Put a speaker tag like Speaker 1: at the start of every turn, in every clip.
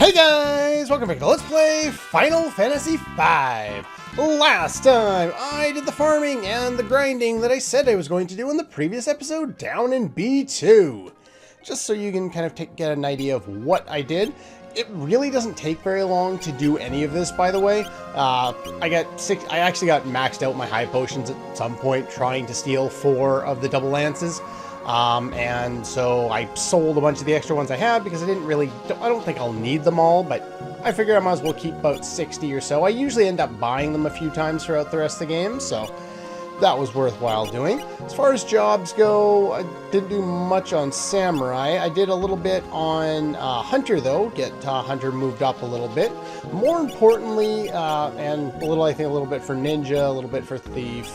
Speaker 1: Hey guys! Welcome back to Let's Play Final Fantasy V! Last time, I did the farming and the grinding that I said I was going to do in the previous episode down in B2. Just so you can kind of get an idea of what I did. It really doesn't take very long to do any of this, by the way. I actually got maxed out my high potions at some point trying to steal 4 of the double lances. And so I sold a bunch of the extra ones I had because I don't think I'll need them all, but I figured I might as well keep about 60 or so. I usually end up buying them a few times throughout the rest of the game, so that was worthwhile doing. As far as jobs go, I didn't do much on Samurai. I did a little bit on Hunter, though. Get Hunter moved up a little bit. More importantly, and I think a little bit for Ninja, a little bit for Thief,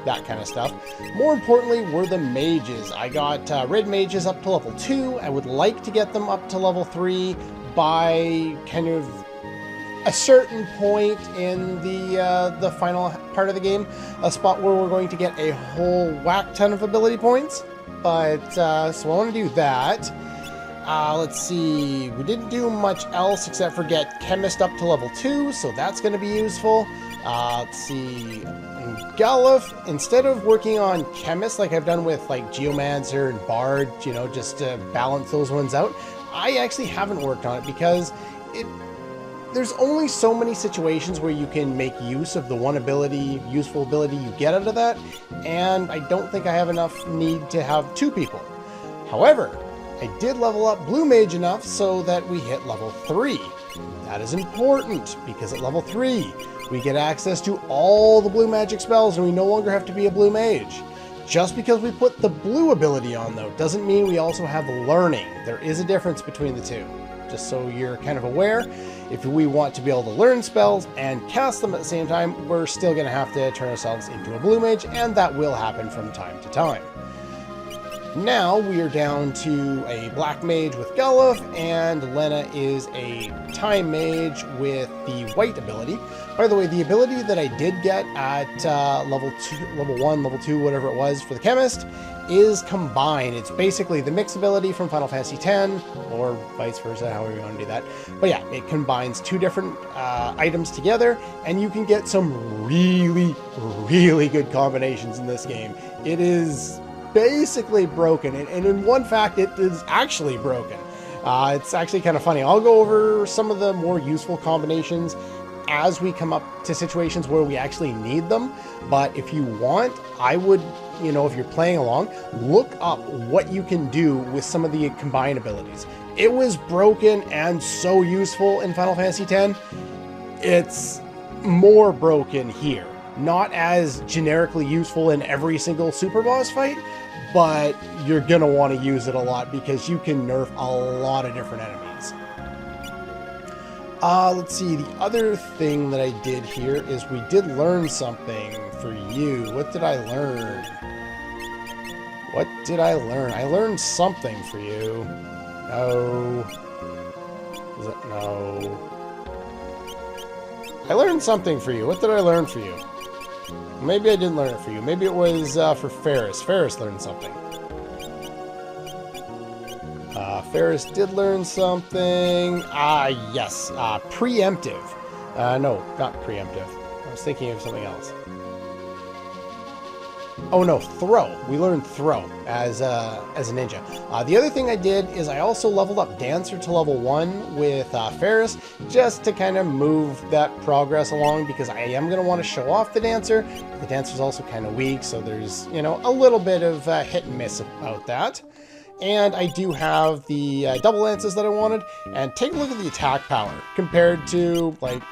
Speaker 1: that kind of stuff. More importantly were the mages. I got red mages up to level 2. I would like to get them up to level 3 by kind of a certain point in the final part of the game, a spot where we're going to get a whole whack ton of ability points. But so I want to do that. Let's see, we didn't do much else except for get Chemist up to level 2, so that's going to be useful. Let's see, Galuf, instead of working on Chemist like I've done with like Geomancer and Bard, you know, just to balance those ones out, I actually haven't worked on it because there's only so many situations where you can make use of the one useful ability you get out of that, and I don't think I have enough need to have 2 people. However, I did level up Blue Mage enough so that we hit level 3. That is important because at level 3, we get access to all the blue magic spells and we no longer have to be a blue mage. Just because we put the blue ability on, though, doesn't mean we also have learning. There is a difference between the two. Just so you're kind of aware, if we want to be able to learn spells and cast them at the same time, we're still going to have to turn ourselves into a blue mage, and that will happen from time to time. Now we are down to a black mage with Galuf, and Lena is a time mage with the white ability. By the way, the ability that I did get at level 1, level 2, whatever it was for the chemist, is combined. It's basically the mix ability from Final Fantasy X, or vice versa, however you want to do that. But yeah, it combines 2 different items together, and you can get some really, really good combinations in this game. It is basically broken, and in one fact, it is actually broken. It's actually kind of funny. I'll go over some of the more useful combinations as we come up to situations where we actually need them, but if you want, I would, you know, if you're playing along, look up what you can do with some of the combined abilities. It was broken and so useful in Final Fantasy X. It's more broken here. Not as generically useful in every single super boss fight, but you're gonna want to use it a lot because you can nerf a lot of different enemies. Let's see, the other thing that I did here is we did learn something for you. What did I learn? What did I learn? I learned something for you. No. Is it? No. I learned something for you. What did I learn for you? Maybe I didn't learn it for you. Maybe it was for Ferris. Ferris learned something. Ferris did learn something. Yes. Preemptive. No, not preemptive. I was thinking of something else. Oh no, throw. We learned throw as a ninja. The other thing I did is I also leveled up Dancer to level 1 with Ferris, just to kind of move that progress along, because I am going to want to show off the Dancer. The Dancer's also kind of weak, so there's, you know, a little bit of hit and miss about that. And I do have the double lances that I wanted, and take a look at the attack power compared to, like,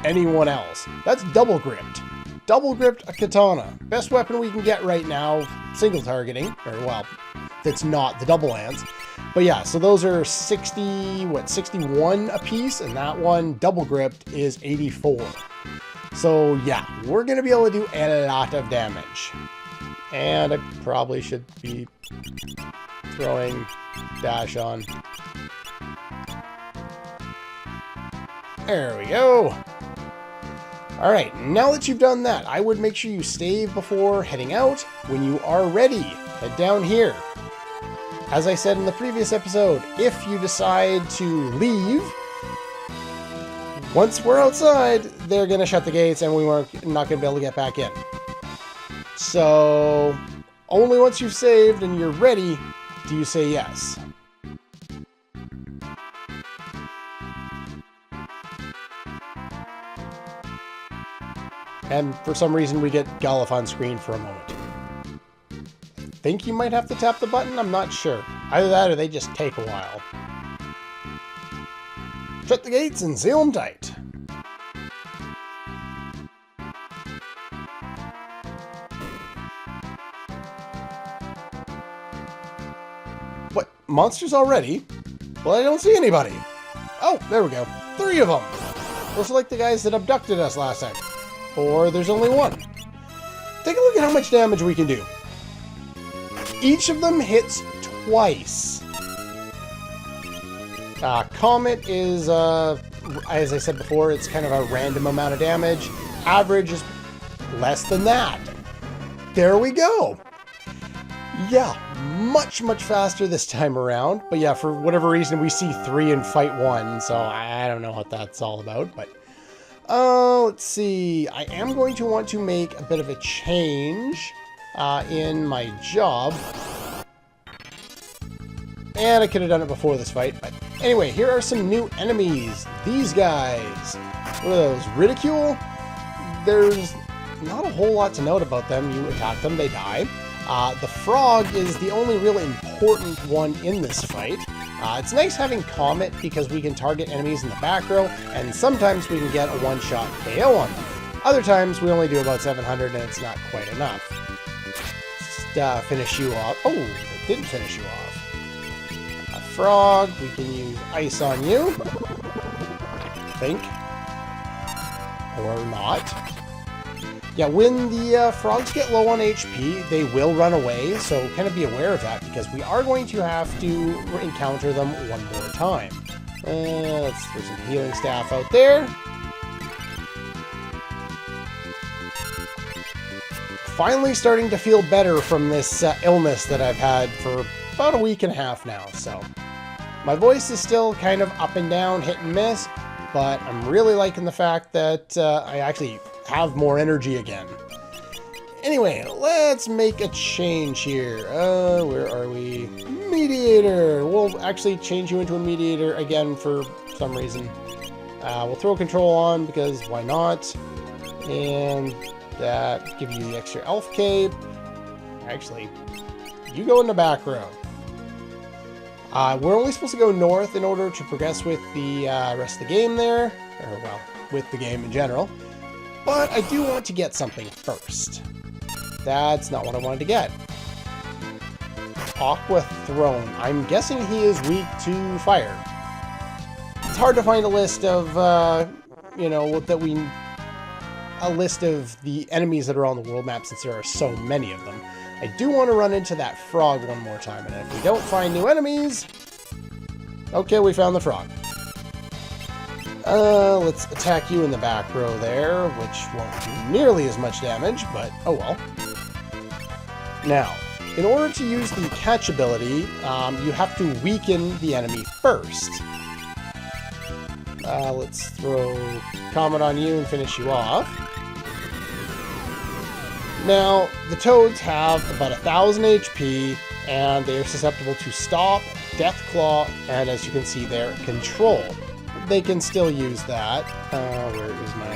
Speaker 1: anyone else. That's double gripped. Double gripped a katana. Best weapon we can get right now, single targeting, or well, that's not the double lance. But yeah, so those are 61 a piece, and that one double gripped is 84. So yeah, we're gonna be able to do a lot of damage. And I probably should be throwing dash on. There we go. Alright, now that you've done that, I would make sure you save before heading out. When you are ready, head down here. As I said in the previous episode, if you decide to leave, Once we're outside, they're going to shut the gates and we are not going to be able to get back in. So, only once you've saved and you're ready do you say yes. And for some reason we get Golf on screen for a moment. I think you might have to tap the button, I'm not sure. Either that or they just take a while. Shut the gates and seal them tight. What? Monsters already? Well, I don't see anybody. Oh, there we go. 3 of them. Those are like the guys that abducted us last time. Or there's only 1. Take a look at how much damage we can do. Each of them hits twice. Comet is, as I said before, it's kind of a random amount of damage. Average is less than that. There we go. Yeah, much faster this time around. But yeah, for whatever reason, we see 3 and fight 1. So I don't know what that's all about. But let's see. I am going to want to make a bit of a change in my job. And I could have done it before this fight, but anyway, here are some new enemies. These guys. What are those? Ridicule? There's not a whole lot to note about them. You attack them, they die. The frog is the only real important one in this fight. It's nice having Comet because we can target enemies in the back row, and sometimes we can get a one-shot KO on them. Other times we only do about 700 and it's not quite enough. Just finish you off. Oh, it didn't finish you off. Frog, we can use ice on you, I think, or not. Yeah, when the frogs get low on HP, they will run away, so kind of be aware of that, because we are going to have to encounter them one more time. Let's throw some healing staff out there. Finally starting to feel better from this illness that I've had for about a week and a half now, so my voice is still kind of up and down, hit and miss, but I'm really liking the fact that I actually have more energy again. Anyway, let's make a change here. Where are we? Mediator! We'll actually change you into a mediator again for some reason. We'll throw control on because why not? And that give you the extra elf cape. Actually, you go in the back row. We're only supposed to go north in order to progress with the rest of the game there. Or, well, with the game in general. But I do want to get something first. That's not what I wanted to get. Aqua Throne. I'm guessing he is weak to fire. It's hard to find a list of, you know, a list of the enemies that are on the world map since there are so many of them. I do want to run into that frog one more time, and if we don't find new enemies... Okay, we found the frog. Let's attack you in the back row there, which won't do nearly as much damage, but oh well. Now, in order to use the catch ability, you have to weaken the enemy first. Let's throw Comet on you and finish you off. Now, the toads have about 1,000 HP, and they are susceptible to Stop, Death Claw, and as you can see there, Control. They can still use that. Where is my...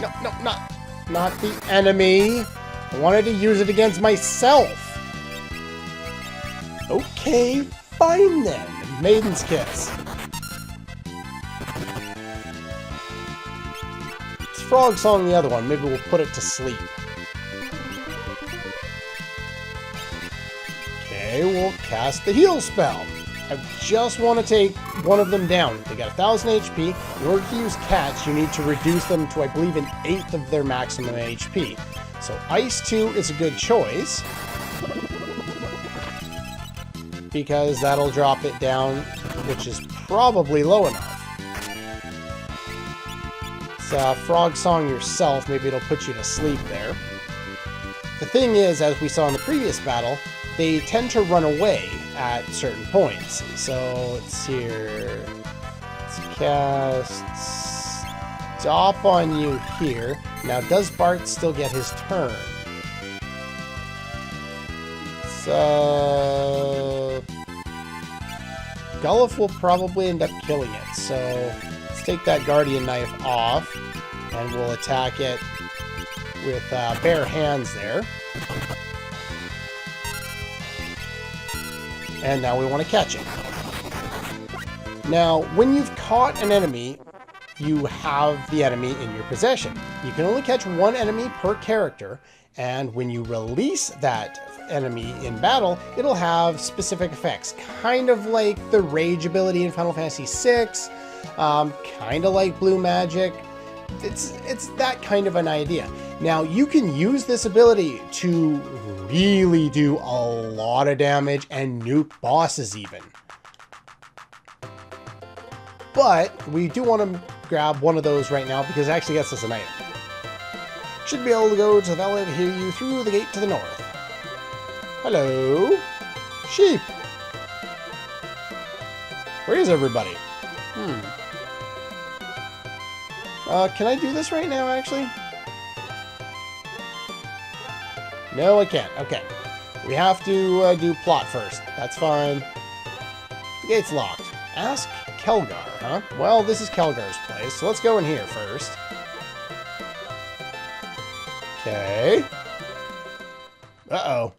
Speaker 1: No, not the enemy. I wanted to use it against myself. Okay, fine then. Maiden's Kiss. Frog Song the other one. Maybe we'll put it to sleep. Okay, we'll cast the heal spell. I just want to take one of them down. They got 1,000 HP. In order to use catch, you need to reduce them to, I believe, 1/8 of their maximum HP. So Ice 2 is a good choice, because that'll drop it down, which is probably low enough. Frog Song yourself, maybe it'll put you to sleep there. The thing is, as we saw in the previous battle, they tend to run away at certain points. So, let's see here. Let's cast Stop on you here. Now, does Bartz still get his turn? So Gullif will probably end up killing it. So let's take that Guardian Knife off, and we'll attack it with bare hands there. And now we want to catch it. Now, when you've caught an enemy, you have the enemy in your possession. You can only catch one enemy per character, and when you release that enemy in battle, it'll have specific effects. Kind of like the Rage ability in Final Fantasy VI, kind of like Blue Magic. It's that kind of an idea. Now, you can use this ability to really do a lot of damage and nuke bosses even. But we do want to grab one of those right now because it actually gets us an item. Should be able to go to the Valley of Hiryuu through the gate to the north. Hello? Sheep! Where is everybody? Can I do this right now, actually? No, I can't. Okay. We have to do plot first. That's fine. The gate's locked. Ask Kelgar, huh? Well, this is Kelgar's place, so let's go in here first. Okay. Uh-oh.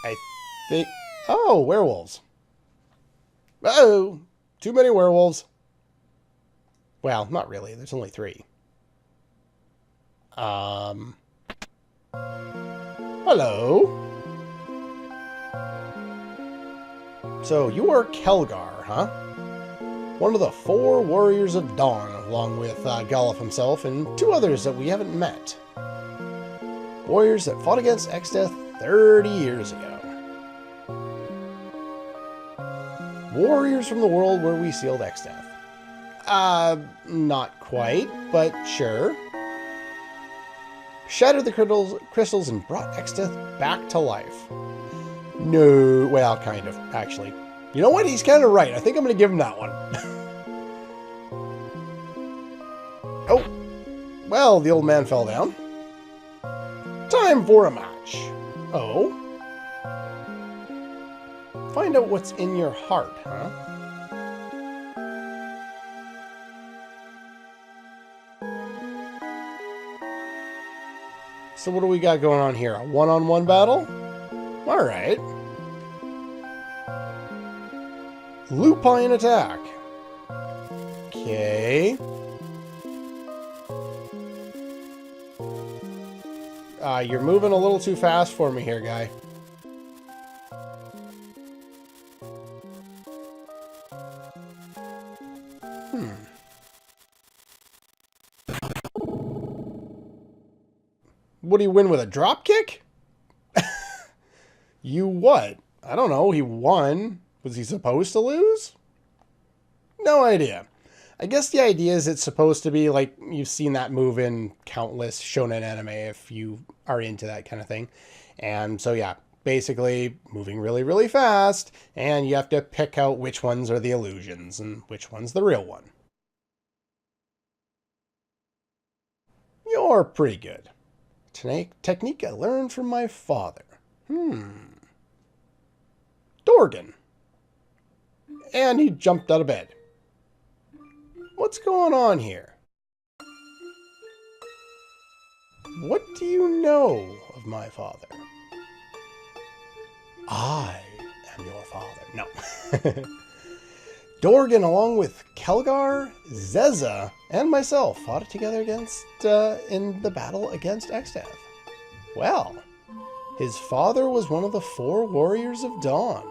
Speaker 1: I think... Oh, werewolves. Uh-oh. Too many werewolves. Well, not really. There's only 3. Hello? So, you are Kelgar, huh? One of the 4 Warriors of Dawn, along with Gullif himself and 2 others that we haven't met. Warriors that fought against Exdeath 30 years ago. Warriors from the world where we sealed Exdeath. Not quite, but sure. Shattered the crystals and brought Exdeath back to life. No, well, kind of, actually. You know what? He's kind of right. I think I'm going to give him that one. Oh, well, the old man fell down. Time for a match. Oh? Find out what's in your heart, huh? So what do we got going on here? A one-on-one battle? Alright. Lupine attack. Okay. You're moving a little too fast for me here, guy. What do you win with, a drop kick? You what? I don't know. He won. Was he supposed to lose? No idea. I guess the idea is it's supposed to be like you've seen that move in countless shonen anime if you are into that kind of thing. And so yeah, basically moving really, really fast, and you have to pick out which ones are the illusions and which one's the real one. You're pretty good. Technique I learned from my father. Dorgan. And he jumped out of bed. What's going on here? What do you know of my father? I am your father. No. Dorgan, along with Kelgar, Zeza, and myself, fought together in the battle against Exdeath. Well, his father was one of the 4 Warriors of Dawn.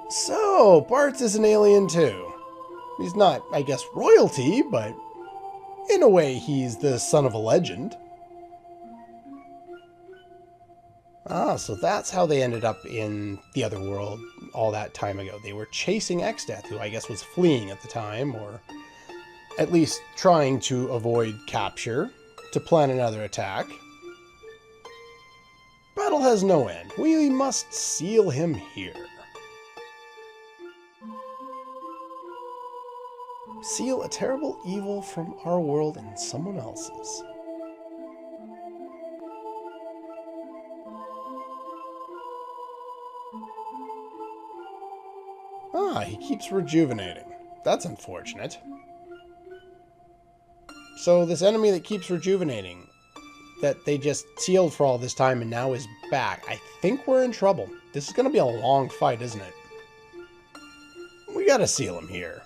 Speaker 1: So, Bartz is an alien too. He's not, I guess, royalty, but in a way he's the son of a legend. Ah, so that's how they ended up in the other world all that time ago. They were chasing Exdeath, who I guess was fleeing at the time, or at least trying to avoid capture, to plan another attack. Battle battle has no end. We must seal him here. Seal a terrible evil from our world and someone else's. Ah, he keeps rejuvenating. That's unfortunate. So this enemy that keeps rejuvenating, that they just sealed for all this time and now is back, I think we're in trouble. This is going to be a long fight, isn't it? We gotta seal him here.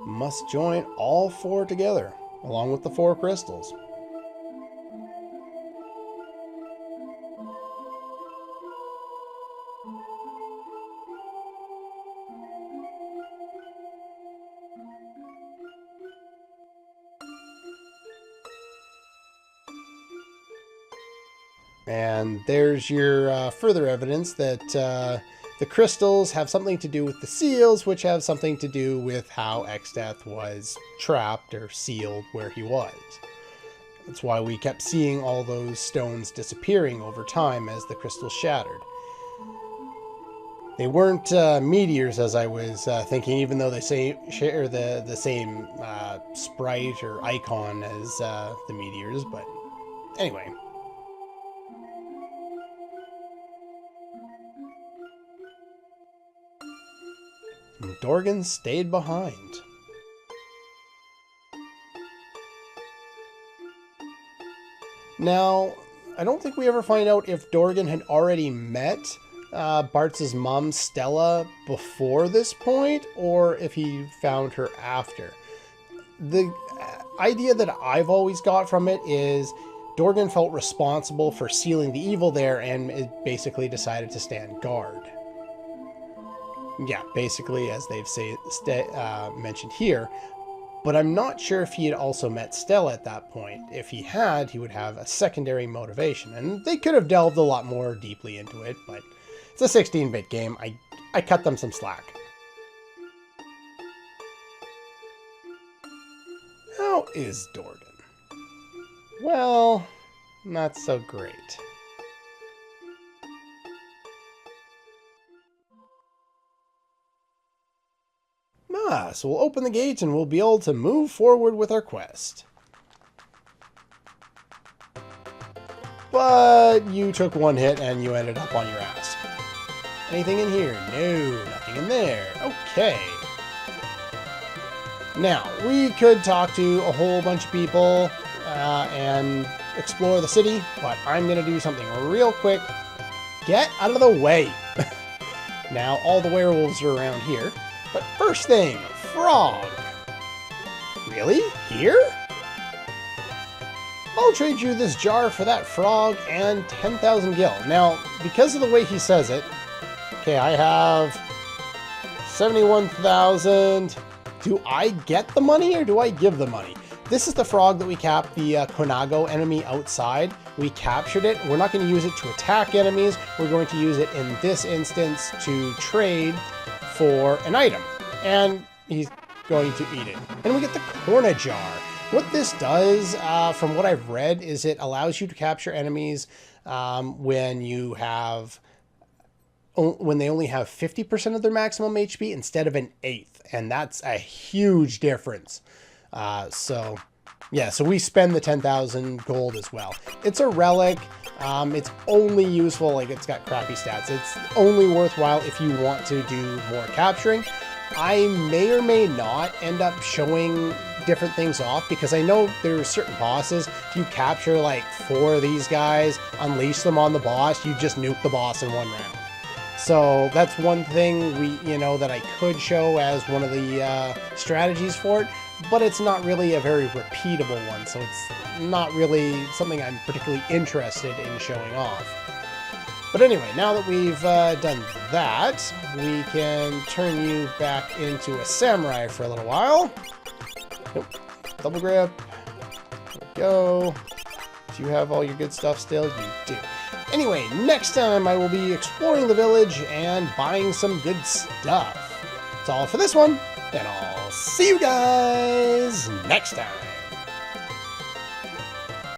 Speaker 1: Must join all four together, along with the 4 crystals. And there's your further evidence that the crystals have something to do with the seals, which have something to do with how Exdeath was trapped or sealed where he was. That's why we kept seeing all those stones disappearing over time as the crystals shattered. They weren't meteors, as I was thinking, even though they share the same sprite or icon as the meteors. But anyway. And Dorgan stayed behind. Now, I don't think we ever find out if Dorgan had already met Bartz's mom, Stella, before this point, or if he found her after. The idea that I've always got from it is Dorgan felt responsible for sealing the evil there and it basically decided to stand guard. Yeah, basically, as they've mentioned here. But I'm not sure if he had also met Stella at that point. If he had, he would have a secondary motivation. And they could have delved a lot more deeply into it, but it's a 16-bit game. I cut them some slack. How is Dorgan? Well, not so great. So we'll open the gate and we'll be able to move forward with our quest. But you took one hit and you ended up on your ass. Anything in here? No, nothing in there. Okay. Now, we could talk to a whole bunch of people and explore the city, but I'm going to do something real quick. Get out of the way. Now, all the werewolves are around here. But first thing, frog. Really? Here? I'll trade you this jar for that frog and 10,000 gil. Now, because of the way he says it, okay, I have 71,000. Do I get the money or do I give the money? This is the frog that we capped the Konago enemy outside. We captured it. We're not going to use it to attack enemies. We're going to use it in this instance to trade for an item, and he's going to eat it. And we get the Corna Jar. What this does, from what I've read, is it allows you to capture enemies when they only have 50% of their maximum HP instead of an eighth, and that's a huge difference. So we spend the 10,000 gold as well. It's a relic. It's only useful, like it's got crappy stats. It's only worthwhile if you want to do more capturing. I may or may not end up showing different things off because I know there's certain bosses. If you capture like 4 of these guys, unleash them on the boss, you just nuke the boss in one round. So that's one thing that I could show as one of the strategies for it, but it's not really a very repeatable one, so it's not really something I'm particularly interested in showing off. But anyway, now that we've done that, we can turn you back into a samurai for a little while. Nope. Double grip. There we go. Do you have all your good stuff still? You do. Anyway, next time I will be exploring the village and buying some good stuff. That's all for this one, and I'll see you guys next time.